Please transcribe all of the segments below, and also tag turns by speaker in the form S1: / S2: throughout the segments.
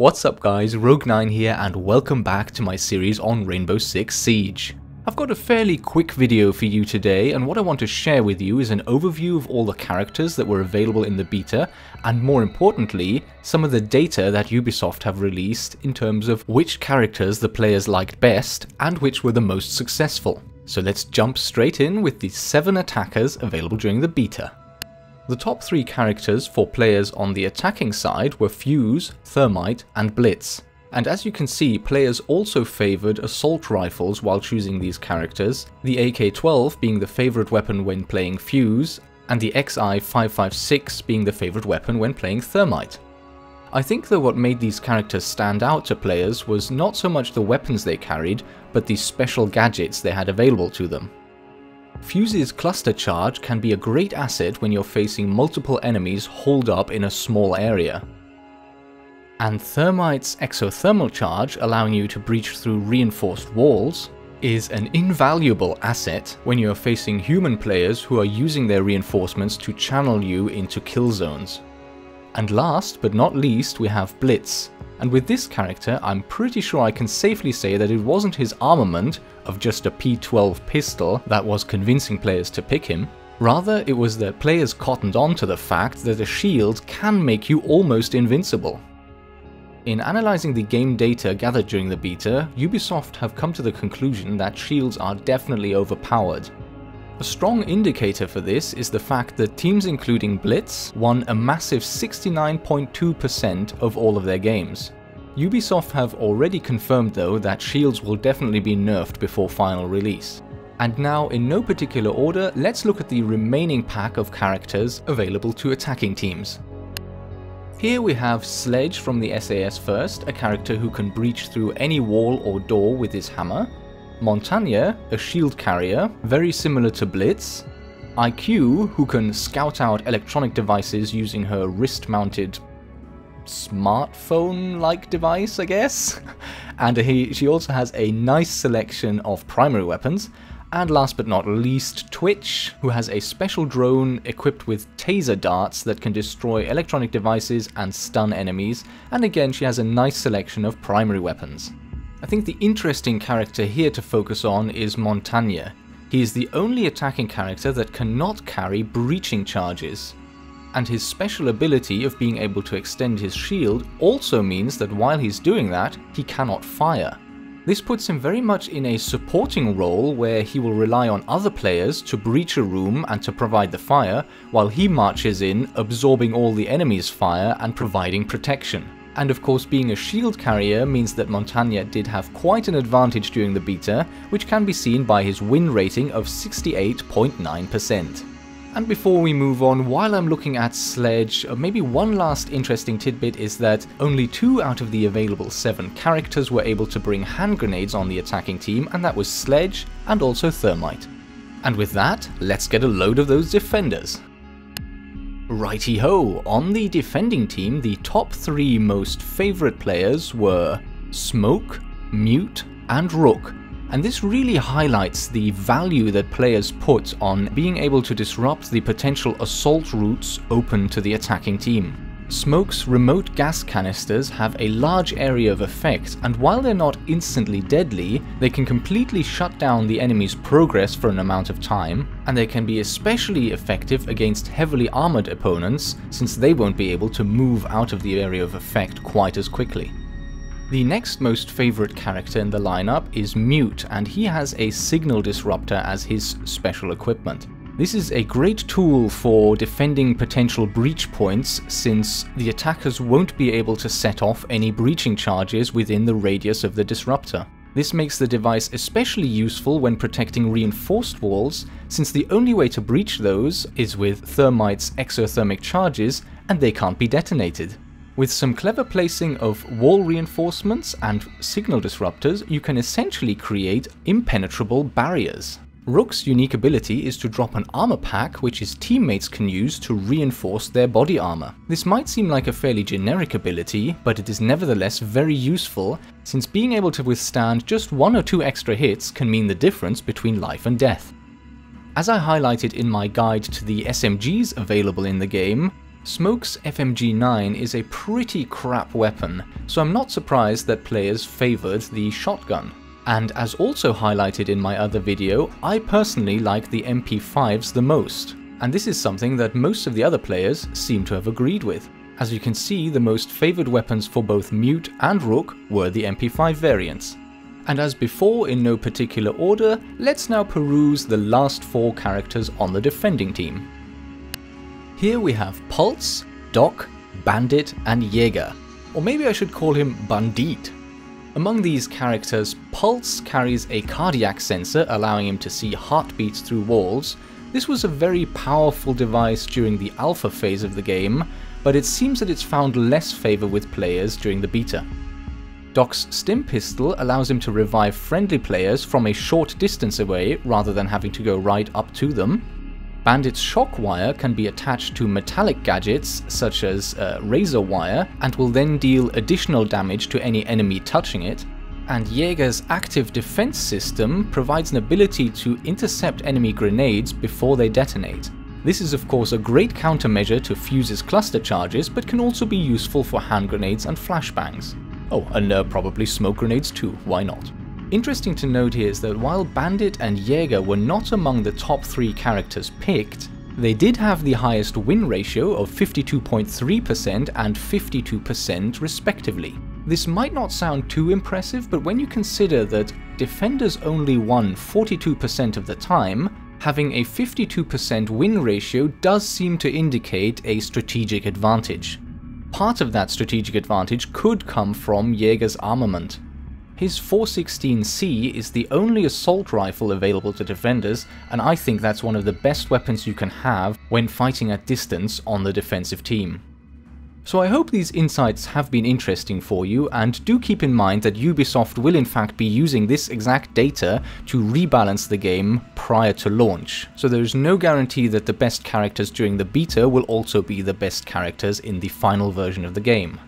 S1: What's up guys, Rook9 here and welcome back to my series on Rainbow Six Siege. I've got a fairly quick video for you today, and what I want to share with you is an overview of all the characters that were available in the beta, and more importantly, some of the data that Ubisoft have released in terms of which characters the players liked best and which were the most successful. So let's jump straight in with the 7 attackers available during the beta. The top 3 characters for players on the attacking side were Fuse, Thermite and Blitz. And as you can see, players also favoured assault rifles while choosing these characters, the AK-12 being the favourite weapon when playing Fuse, and the XI-556 being the favourite weapon when playing Thermite. I think that what made these characters stand out to players was not so much the weapons they carried, but the special gadgets they had available to them. Fuse's cluster charge can be a great asset when you're facing multiple enemies holed up in a small area. And Thermite's exothermal charge, allowing you to breach through reinforced walls, is an invaluable asset when you're facing human players who are using their reinforcements to channel you into kill zones. And last but not least, we have Blitz. And with this character, I'm pretty sure I can safely say that it wasn't his armament of just a P12 pistol that was convincing players to pick him. Rather, it was that players cottoned on to the fact that a shield can make you almost invincible. In analysing the game data gathered during the beta, Ubisoft have come to the conclusion that shields are definitely overpowered. A strong indicator for this is the fact that teams including Blitz won a massive 69.2% of all of their games. Ubisoft have already confirmed though that shields will definitely be nerfed before final release. And now, in no particular order, let's look at the remaining pack of characters available to attacking teams. Here we have Sledge from the SAS first, a character who can breach through any wall or door with his hammer. Montaigne, a shield carrier, very similar to Blitz. IQ, who can scout out electronic devices using her wrist-mounted smartphone-like device, I guess. And she also has a nice selection of primary weapons. And last but not least, Twitch, who has a special drone equipped with taser darts that can destroy electronic devices and stun enemies, and again she has a nice selection of primary weapons. I think the interesting character here to focus on is Montaigne. He is the only attacking character that cannot carry breaching charges. And his special ability of being able to extend his shield also means that while he's doing that, he cannot fire. This puts him very much in a supporting role where he will rely on other players to breach a room and to provide the fire, while he marches in, absorbing all the enemy's fire and providing protection. And of course, being a shield carrier means that Montaigne did have quite an advantage during the beta, which can be seen by his win rating of 68.9%. And before we move on, while I'm looking at Sledge, maybe one last interesting tidbit is that only 2 out of the available 7 characters were able to bring hand grenades on the attacking team, and that was Sledge and also Thermite. And with that, let's get a load of those defenders. Righty-ho, on the defending team, the top 3 most favourite players were Smoke, Mute and Rook. And this really highlights the value that players put on being able to disrupt the potential assault routes open to the attacking team. Smoke's remote gas canisters have a large area of effect, and while they're not instantly deadly, they can completely shut down the enemy's progress for an amount of time, and they can be especially effective against heavily armored opponents, since they won't be able to move out of the area of effect quite as quickly. The next most favourite character in the lineup is Mute, and he has a signal disruptor as his special equipment. This is a great tool for defending potential breach points, since the attackers won't be able to set off any breaching charges within the radius of the disruptor. This makes the device especially useful when protecting reinforced walls, since the only way to breach those is with Thermite's exothermic charges, and they can't be detonated. With some clever placing of wall reinforcements and signal disruptors, you can essentially create impenetrable barriers. Rook's unique ability is to drop an armor pack which his teammates can use to reinforce their body armor. This might seem like a fairly generic ability, but it is nevertheless very useful, since being able to withstand just 1 or 2 extra hits can mean the difference between life and death. As I highlighted in my guide to the SMGs available in the game, Smoke's FMG9 is a pretty crap weapon, so I'm not surprised that players favoured the shotgun. And as also highlighted in my other video, I personally like the MP5s the most, and this is something that most of the other players seem to have agreed with. As you can see, the most favoured weapons for both Mute and Rook were the MP5 variants. And as before, in no particular order, let's now peruse the last 4 characters on the defending team. Here we have Pulse, Doc, Bandit and Jäger, or maybe I should call him Bandit. Among these characters, Pulse carries a cardiac sensor allowing him to see heartbeats through walls. This was a very powerful device during the alpha phase of the game, but it seems that it's found less favour with players during the beta. Doc's stim pistol allows him to revive friendly players from a short distance away rather than having to go right up to them. Bandit's shock wire can be attached to metallic gadgets such as razor wire and will then deal additional damage to any enemy touching it. And Jäger's active defense system provides an ability to intercept enemy grenades before they detonate. This is of course a great countermeasure to Fuse's cluster charges, but can also be useful for hand grenades and flashbangs. Oh, and probably smoke grenades too, why not? Interesting to note here is that while Bandit and Jäger were not among the top 3 characters picked, they did have the highest win ratio of 52.3% and 52% respectively. This might not sound too impressive, but when you consider that defenders only won 42% of the time, having a 52% win ratio does seem to indicate a strategic advantage. Part of that strategic advantage could come from Jäger's armament. His 416C is the only assault rifle available to defenders, and I think that's one of the best weapons you can have when fighting at distance on the defensive team. So I hope these insights have been interesting for you, and do keep in mind that Ubisoft will in fact be using this exact data to rebalance the game prior to launch. So there is no guarantee that the best characters during the beta will also be the best characters in the final version of the game.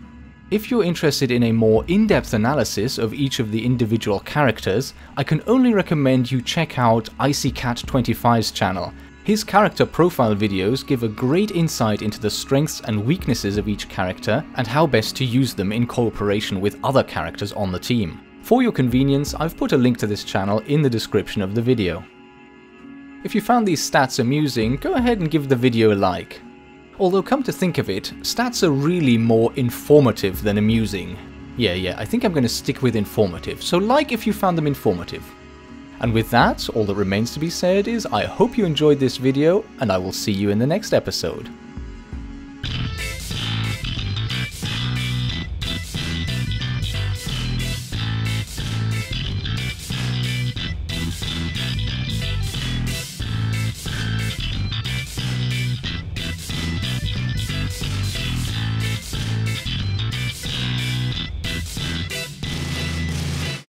S1: If you're interested in a more in-depth analysis of each of the individual characters, I can only recommend you check out IcyCat25's channel. His character profile videos give a great insight into the strengths and weaknesses of each character and how best to use them in cooperation with other characters on the team. For your convenience, I've put a link to this channel in the description of the video. If you found these stats amusing, go ahead and give the video a like. Although come to think of it, stats are really more informative than amusing. Yeah, I think I'm going to stick with informative, so like if you found them informative. And with that, all that remains to be said is I hope you enjoyed this video, and I will see you in the next episode.